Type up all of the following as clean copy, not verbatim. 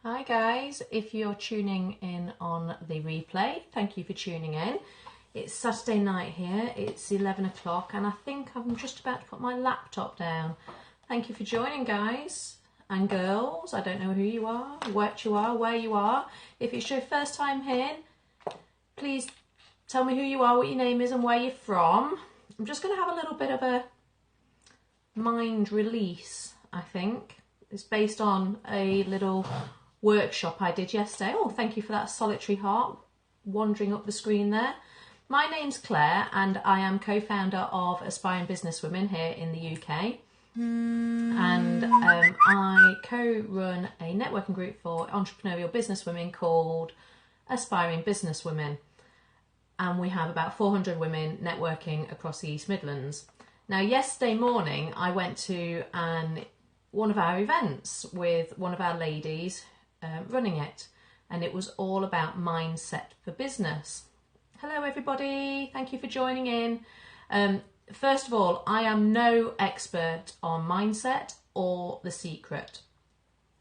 Hi guys, if you're tuning in on the replay, thank you for tuning in. It's Saturday night here, it's 11 o'clock and I think I'm just about to put my laptop down. Thank you for joining guys and girls. I don't know who you are, what you are, where you are. If it's your first time here, please tell me who you are, what your name is and where you're from. I'm just going to have a little bit of a mind release, I think. It's based on a little workshop I did yesterday. Oh, thank you for that solitary heart wandering up the screen there. My name's Claire and I am co-founder of Aspiring Businesswomen here in the UK. And I co-run a networking group for entrepreneurial businesswomen called Aspiring Businesswomen. And we have about 400 women networking across the East Midlands. Now, yesterday morning, I went to one of our events with one of our ladies running it, and it was all about mindset for business. Hello everybody, thank you for joining in. First of all, I am no expert on mindset or The Secret.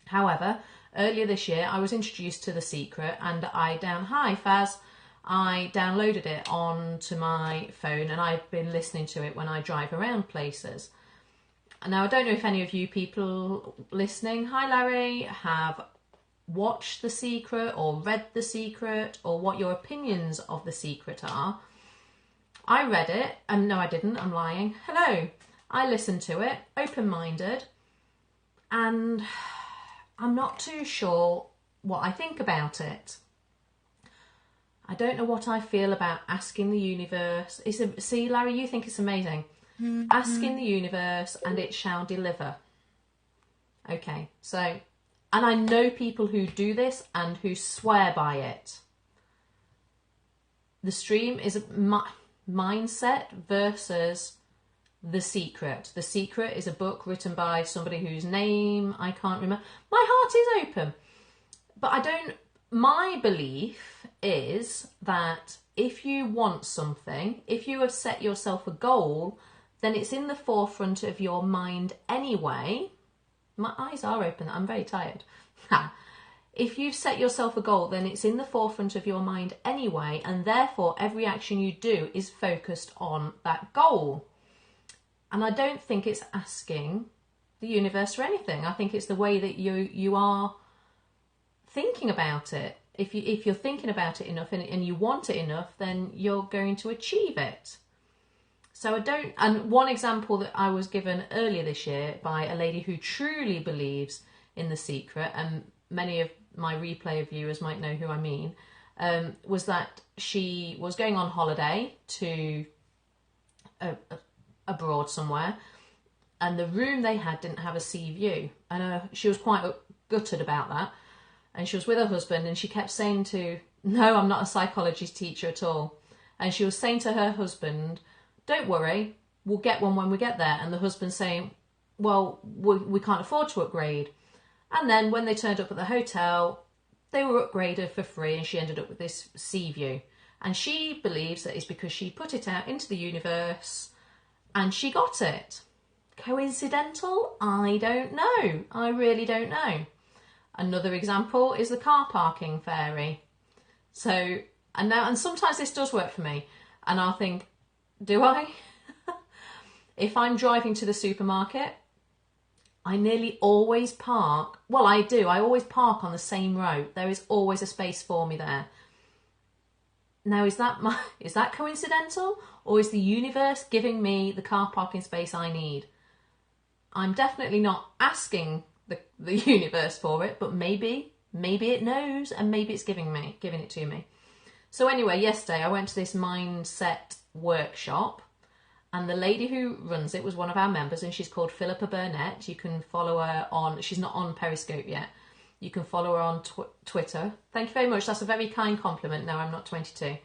However, earlier this year I was introduced to The Secret and I downloaded it onto my phone and I've been listening to it when I drive around places. Now, I don't know if any of you people listening, hi Larry, have watched The Secret or read The Secret or what your opinions of The Secret are. I read it, and no I didn't, I'm lying. Hello, I listened to it, open-minded, and I'm not too sure what I think about it. I don't know what I feel about asking the universe. See, Larry, you think it's amazing. Asking the universe and it shall deliver. Okay, so, and I know people who do this and who swear by it. The stream is mindset versus The Secret. The Secret is a book written by somebody whose name I can't remember. My heart is open. But my belief is that if you want something, if you have set yourself a goal, then it's in the forefront of your mind anyway. My eyes are open, I'm very tired. If you've set yourself a goal, then it's in the forefront of your mind anyway, and therefore every action you do is focused on that goal. And I don't think it's asking the universe for anything. I think it's the way that you are thinking about it. If you're thinking about it enough and you want it enough, then you're going to achieve it. So and one example that I was given earlier this year by a lady who truly believes in The Secret, and many of my replay viewers might know who I mean, was that she was going on holiday to abroad somewhere, and the room they had didn't have a sea view, and she was quite gutted about that. And she was with her husband, and she kept saying no, I'm not a psychology teacher at all. And she was saying to her husband, don't worry, we'll get one when we get there. And the husband saying, well, we can't afford to upgrade. And then when they turned up at the hotel, they were upgraded for free, and she ended up with this sea view. And she believes that it's because she put it out into the universe and she got it. Coincidental? I don't know. I really don't know. Another example is the car parking fairy. So, and sometimes this does work for me, and I'll think, do I? If I'm driving to the supermarket, I nearly always park. Well, I do. I always park on the same row. There is always a space for me there. Now, is that coincidental, or is the universe giving me the car parking space I need? I'm definitely not asking the universe for it, but maybe it knows, and maybe it's giving it to me. So anyway, yesterday I went to this mindset workshop, and the lady who runs it was one of our members, and she's called Philippa Burnett. You can follow her she's not on Periscope yet. You can follow her on Twitter. Thank you very much. That's a very kind compliment. No, I'm not 22.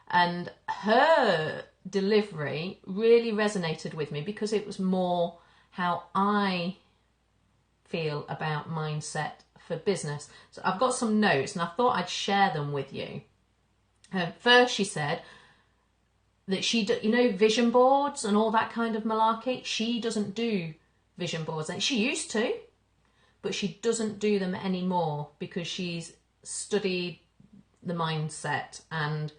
And her delivery really resonated with me because it was more how I feel about mindset for business. So I've got some notes and I thought I'd share them with you. First, she said that vision boards and all that kind of malarkey, she doesn't do vision boards, and she used to, but she doesn't do them anymore because she's studied the mindset, and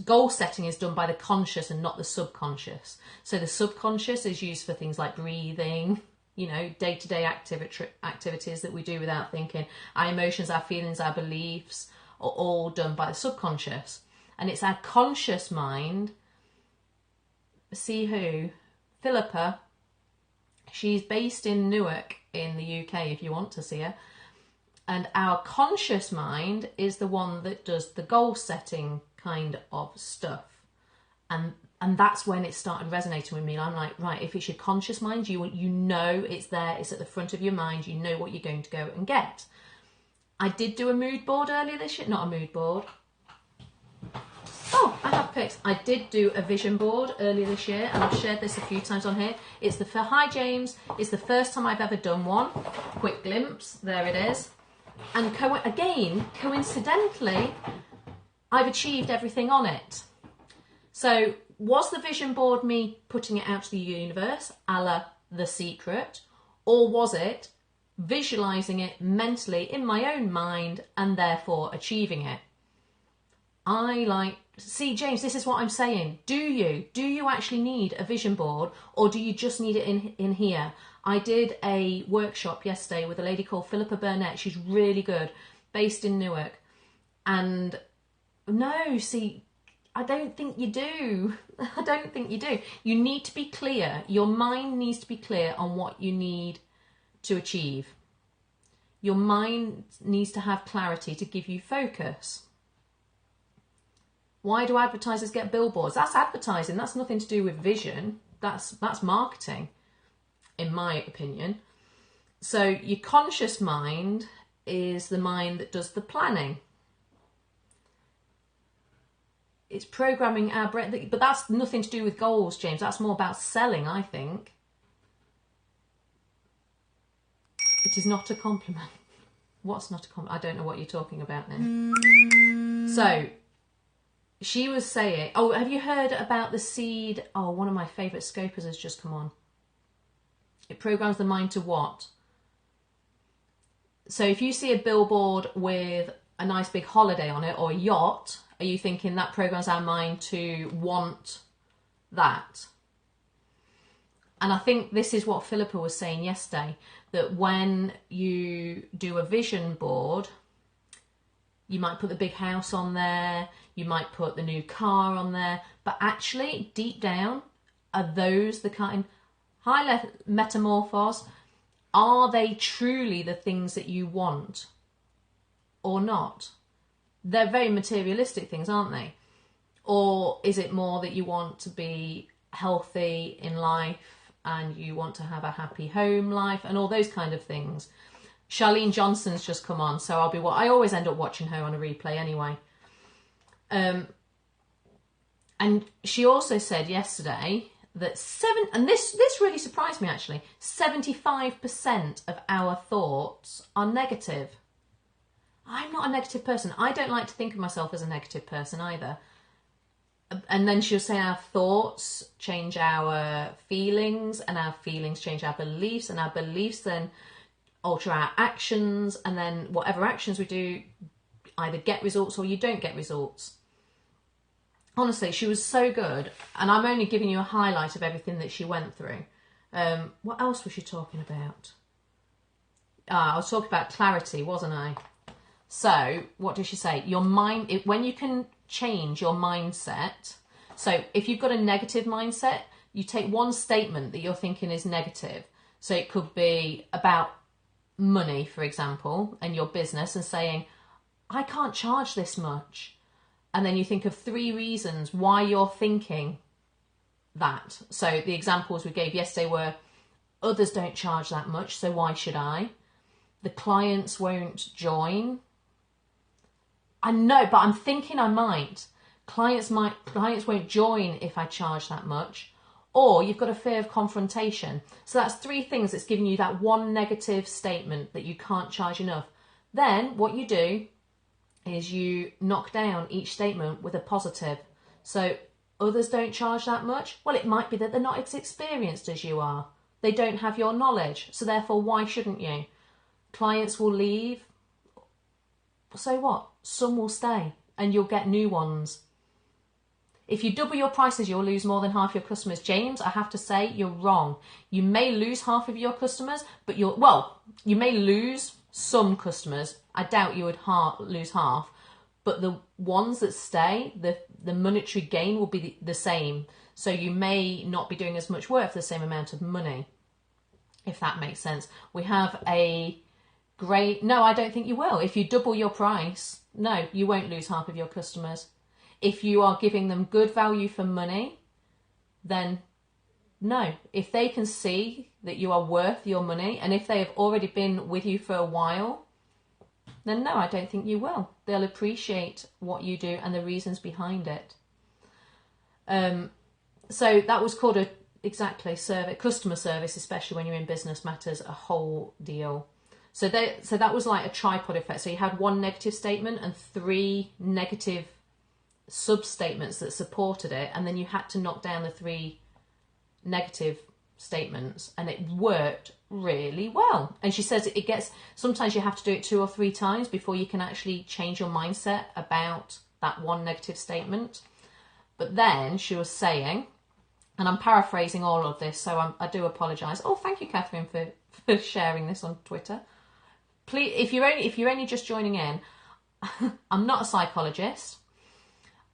goal setting is done by the conscious and not the subconscious. So the subconscious is used for things like breathing, day-to-day activities that we do without thinking. Our emotions, our feelings, our beliefs are all done by the subconscious. And it's our conscious mind. See who? Philippa. She's based in Newark in the UK if you want to see her. And our conscious mind is the one that does the goal setting kind of stuff. And that's when it started resonating with me. I'm like, right, if it's your conscious mind, you know it's there, it's at the front of your mind, you know what you're going to go and get. I did do a mood board earlier this year. Not a mood board. Oh, I have picked. I did do a vision board earlier this year, and I've shared this a few times on here. Hi James, it's the first time I've ever done one. Quick glimpse, there it is. And coincidentally, I've achieved everything on it. So was the vision board me putting it out to the universe, a la The Secret, or was it visualising it mentally in my own mind and therefore achieving it? See, James, this is what I'm saying. Do you actually need a vision board, or do you just need it in here? I did a workshop yesterday with a lady called Philippa Burnett. She's really good, based in Newark. And no, see, I don't think you do. I don't think you do. You need to be clear. Your mind needs to be clear on what you need to achieve. Your mind needs to have clarity to give you focus. Why do advertisers get billboards? That's advertising. That's nothing to do with vision. That's marketing, in my opinion. So your conscious mind is the mind that does the planning. It's programming our brain, but that's nothing to do with goals, James. That's more about selling, I think. It is not a compliment. What's not a compliment? I don't know what you're talking about now. So she was saying, oh, have you heard about the seed? Oh, one of my favourite scopers has just come on. It programs the mind to what? So if you see a billboard with a nice big holiday on it or a yacht, are you thinking that programs our mind to want that? And I think this is what Philippa was saying yesterday, that when you do a vision board, you might put the big house on there, you might put the new car on there, but actually, deep down, are those the kind, metamorphos, are they truly the things that you want or not? They're very materialistic things, aren't they? Or is it more that you want to be healthy in life and you want to have a happy home life and all those kind of things? Charlene Johnson's just come on, so I always end up watching her on a replay anyway. And she also said yesterday that and this really surprised me actually, 75% of our thoughts are negative. I'm not a negative person. I don't like to think of myself as a negative person either. And then she'll say our thoughts change our feelings, and our feelings change our beliefs, and our beliefs then alter our actions, and then whatever actions we do either get results or you don't get results. Honestly, she was so good, and I'm only giving you a highlight of everything that she went through. What else was she talking about? I was talking about clarity, wasn't I? So, what did she say? Your mind, when you can change your mindset, so if you've got a negative mindset, you take one statement that you're thinking is negative. So it could be about money, for example, and your business, and saying, I can't charge this much. And then you think of 3 reasons why you're thinking that. So the examples we gave yesterday were, others don't charge that much, so why should I? The clients won't join. I know, but I'm thinking I might. Clients won't join if I charge that much. Or you've got a fear of confrontation. So that's 3 things that's giving you that one negative statement that you can't charge enough. Then what you do is you knock down each statement with a positive. So others don't charge that much. Well, it might be that they're not as experienced as you are. They don't have your knowledge. So therefore, why shouldn't you? Clients will leave. So what? Some will stay and you'll get new ones. If you double your prices, you'll lose more than half your customers. James, I have to say, you're wrong. You may lose half of your customers, but you may lose some customers. I doubt you would lose half. But the ones that stay, the monetary gain will be the same. So you may not be doing as much work for the same amount of money, if that makes sense. We have no, I don't think you will. If you double your price, no, you won't lose half of your customers. If you are giving them good value for money, then no. If they can see that you are worth your money, and if they have already been with you for a while, then no, I don't think you will. They'll appreciate what you do and the reasons behind it. So that was called customer service, especially when you're in business, matters a whole deal. So that was like a tripod effect. So you had one negative statement and 3 negative sub-statements that supported it, and then you had to knock down the 3 negative statements, and it worked really well. And she says sometimes you have to do it 2 or 3 times before you can actually change your mindset about that one negative statement. But then she was saying, and I'm paraphrasing all of this, so I do apologise. Oh, thank you, Catherine, for sharing this on Twitter. Please, if you're only just joining in, I'm not a psychologist.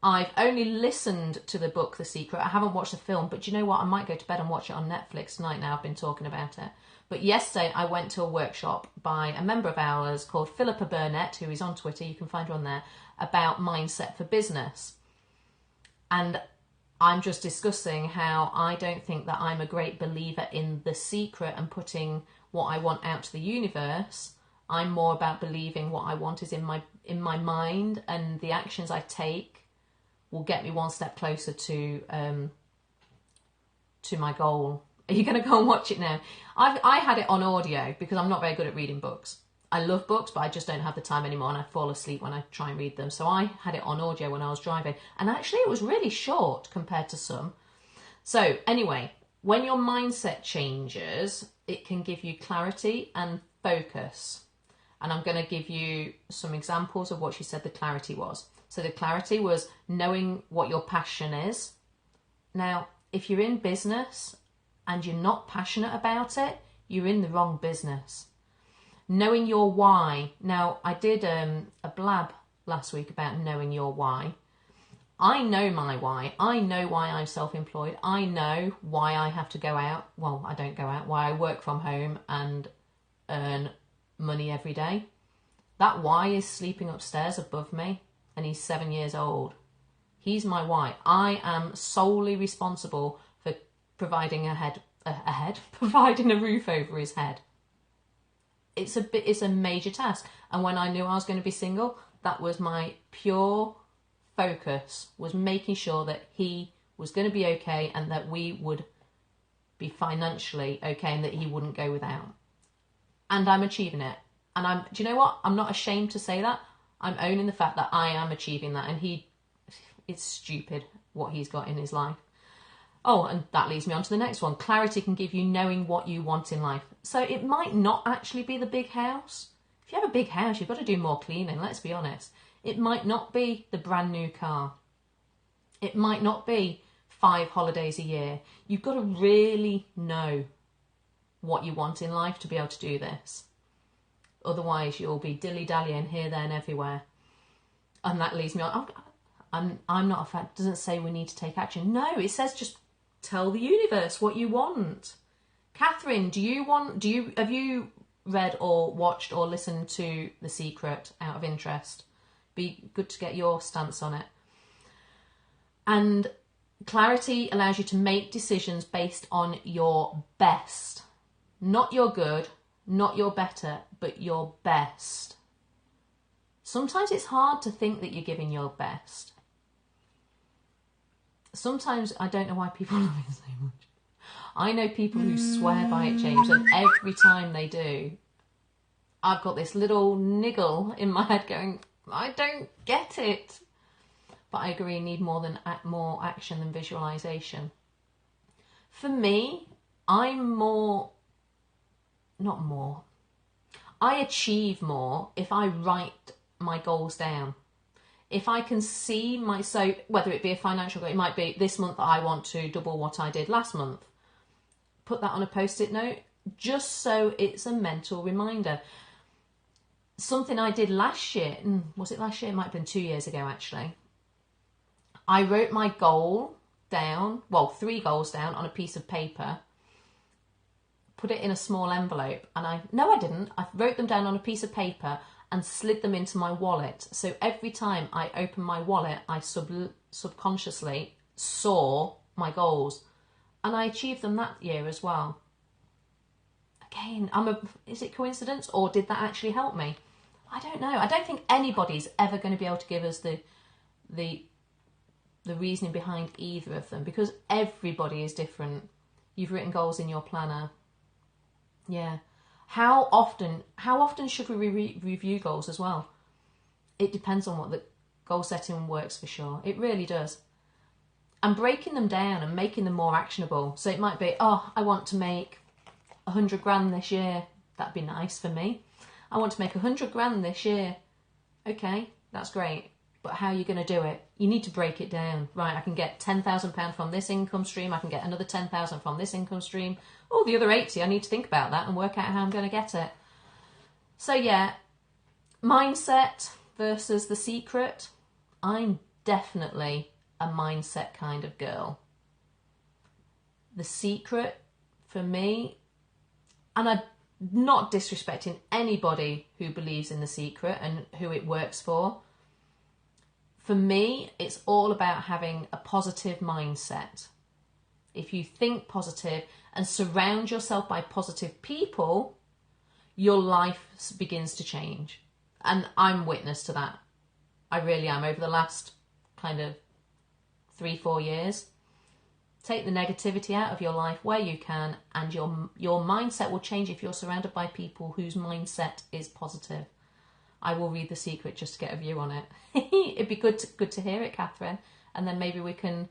I've only listened to the book The Secret. I haven't watched the film, but do you know what? I might go to bed and watch it on Netflix tonight now. I've been talking about it. But yesterday I went to a workshop by a member of ours called Philippa Burnett, who is on Twitter. You can find her on there, about mindset for business. And I'm just discussing how I don't think that I'm a great believer in The Secret and putting what I want out to the universe. I'm more about believing what I want is in my mind, and the actions I take will get me one step closer to my goal. Are you going to go and watch it now? I had it on audio because I'm not very good at reading books. I love books, but I just don't have the time anymore, and I fall asleep when I try and read them. So I had it on audio when I was driving, and actually it was really short compared to some. So anyway, when your mindset changes, it can give you clarity and focus. And I'm going to give you some examples of what she said the clarity was. So the clarity was knowing what your passion is. Now, if you're in business and you're not passionate about it, you're in the wrong business. Knowing your why. Now, I did a blab last week about knowing your why. I know my why. I know why I'm self-employed. I know why I have to go out. Well, I don't go out. Why I work from home and earn money every day. That why is sleeping upstairs above me, and he's 7 years old. He's my why. I am solely responsible for providing providing a roof over his head. It's a major task. And when I knew I was going to be single, that was my pure focus, was making sure that he was going to be okay and that we would be financially okay and that he wouldn't go without. And I'm achieving it. And do you know what? I'm not ashamed to say that. I'm owning the fact that I am achieving that, and it's stupid what he's got in his life. Oh, and that leads me on to the next one. Clarity can give you knowing what you want in life. So it might not actually be the big house. If you have a big house, you've got to do more cleaning, let's be honest. It might not be the brand new car. It might not be 5 holidays a year. You've got to really know what you want in life to be able to do this. Otherwise, you'll be dilly-dallying here, there and everywhere. And that leads me on. I'm not a fan. It doesn't say we need to take action. No, it says just tell the universe what you want. Catherine, have you read or watched or listened to The Secret out of interest? Be good to get your stance on it. And clarity allows you to make decisions based on your best. Not your good, not your better, but your best. Sometimes it's hard to think that you're giving your best. Sometimes I don't know why people love it so much. I know people who swear by it, James, and every time they do, I've got this little niggle in my head going, I don't get it. But I agree, need more action than visualization. For me, I achieve more if I write my goals down. If I can see so whether it be a financial goal, it might be this month I want to double what I did last month. Put that on a post-it note, just so it's a mental reminder. Something I did last year, was it last year? It might have been 2 years ago actually. I wrote my goal down, well, 3 goals down on a piece of paper, put it in a small envelope, and I wrote them down on a piece of paper and slid them into my wallet. So every time I opened my wallet, I subconsciously saw my goals. And I achieved them that year as well. Again, is it coincidence, or did that actually help me? I don't know. I don't think anybody's ever going to be able to give us the reasoning behind either of them, because everybody is different. You've written goals in your planner. Yeah. How often should we review goals as well? It depends on what the goal setting works for sure. It really does. And breaking them down and making them more actionable. So it might be, I want to make 100 grand this year. That'd be nice for me. I want to make 100 grand this year. Okay, that's great. But how are you going to do it? You need to break it down. Right, I can get £10,000 from this income stream. I can get another 10,000 from this income stream. Oh, the other 80, I need to think about that and work out how I'm going to get it. So yeah, mindset versus the secret. I'm definitely a mindset kind of girl. The secret for me, and I'm not disrespecting anybody who believes in the secret and who it works for. For me, it's all about having a positive mindset. If you think positive and surround yourself by positive people, your life begins to change. And I'm witness to that. I really am. Over the last kind of 3-4 years, take the negativity out of your life where you can, and your mindset will change if you're surrounded by people whose mindset is positive. I will read The Secret just to get a view on it. It'd be good to hear it, Catherine. And then maybe we can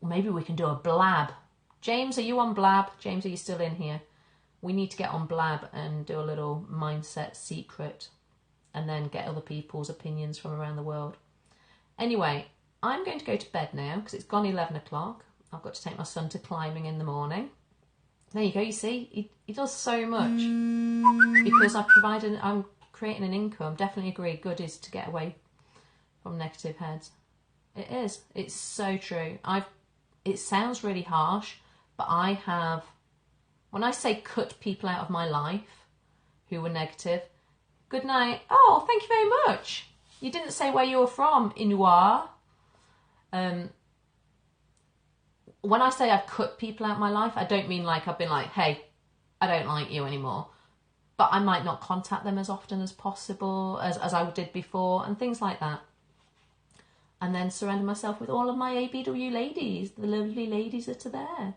do a blab. James, are you on blab? James, are you still in here? We need to get on blab and do a little mindset secret, and then get other people's opinions from around the world. Anyway, I'm going to go to bed now because it's gone 11 o'clock. I've got to take my son to climbing in the morning. There you go. You see, he does so much because I'm creating an income. Definitely agree. Good is to get away from negative heads. It is. It's so true. It sounds really harsh, but I have, when I say cut people out of my life who were negative, good night. Oh, thank you very much. You didn't say where you were from, Inuar. When I say I've cut people out of my life, I don't mean like I've been like, hey, I don't like you anymore. But I might not contact them as often as possible, as I did before, and things like that. And then surround myself with all of my ABW ladies, the lovely ladies that are there.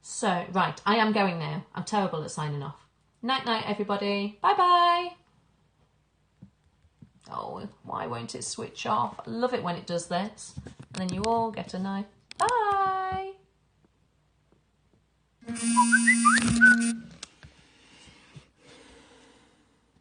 So, right, I am going now. I'm terrible at signing off. Night-night, everybody. Bye-bye. Oh, why won't it switch off? I love it when it does this. And then you all get a night. Bye.